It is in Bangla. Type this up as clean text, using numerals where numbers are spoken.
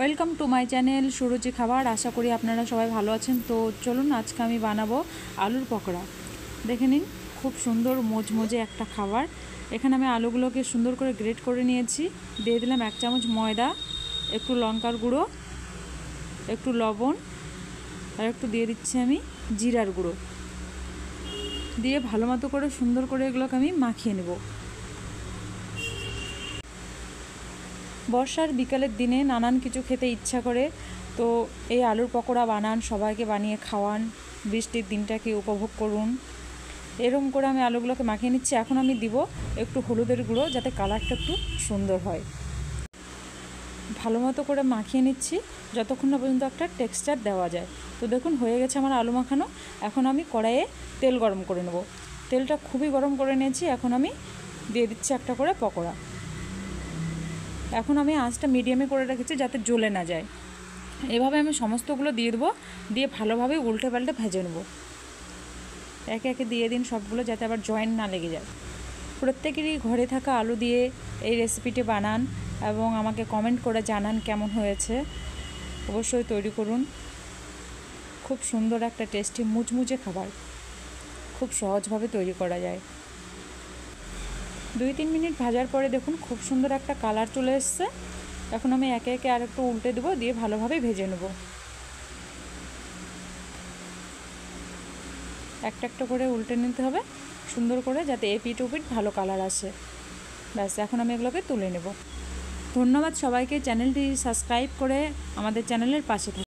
ওয়েলকাম টু মাই চ্যানেল সুরুচি খাবার। আশা করি আপনারা সবাই ভালো আছেন। তো চলুন আজকে আমি বানাবো আলুর পকোড়া। দেখে নিন, খুব সুন্দর মোচমোচে একটা খাবার। এখানে আমি আলুগুলোকে সুন্দর করে গ্রেট করে নিয়েছি। দিয়ে দিলাম 1 চামচ ময়দা, একটু লঙ্কার গুঁড়ো, একটু লবণ, আর একটু দিয়ে দিচ্ছি আমি জিরার গুঁড়ো। দিয়ে ভালো মতো করে সুন্দর করে এগুলোকে আমি মাখিয়ে নেব। বর্ষার বিকালের দিনে নানান কিছু খেতে ইচ্ছা করে, তো এই আলুর পকোড়া বানান, সবাইকে বানিয়ে খাওয়ান, বৃষ্টির দিনটাকে উপভোগ করুন। এরকম করে আমি আলুগুলোকে মাখিয়ে নিচ্ছি। এখন আমি দিব একটু হলুদের গুঁড়ো, যাতে কালারটা একটু সুন্দর হয়। ভালো মতো করে মাখিয়ে নিচ্ছি যতক্ষণ না পর্যন্ত একটা টেক্সচার দেওয়া যায়। তো দেখুন, হয়ে গেছে আমার আলু মাখানো। এখন আমি কড়াইয়ে তেল গরম করে নেব। তেলটা খুবই গরম করে নিয়েছি। এখন আমি দিয়ে দিচ্ছি একটা করে পকোড়া। এখন আমি আঁচটা মিডিয়ামে করে রেখেছি যাতে জ্বলে না যায়। এভাবে আমি সমস্তগুলো দিয়ে দেবো, দিয়ে ভালোভাবে উল্টে পাল্টে ভেজে নেব। একে একে দিয়ে দিন সবগুলো, যাতে আবার জয়েন্ট না লেগে যায়। প্রত্যেকেরই ঘরে থাকা আলু দিয়ে এই রেসিপিটি বানান এবং আমাকে কমেন্ট করে জানান কেমন হয়েছে। অবশ্যই তৈরি করুন। খুব সুন্দর একটা টেস্টি মুচমুচে খাবার, খুব সহজভাবে তৈরি করা যায়। 2-3 মিনিট ভাজার পরে দেখুন খুব সুন্দর একটা কালার চলে এসছে। এখন আমি একে একে আর একটু উল্টে দেবো, দিয়ে ভালোভাবে ভেজে নেব। একটা একটা করে উল্টে নিতে হবে সুন্দর করে, যাতে এপিট ওপিট ভালো কালার আসে। ব্যাস, এখন আমি এগুলোকে তুলে নেব। ধন্যবাদ সবাইকে। চ্যানেলটি সাবস্ক্রাইব করে আমাদের চ্যানেলের পাশে থাকুন।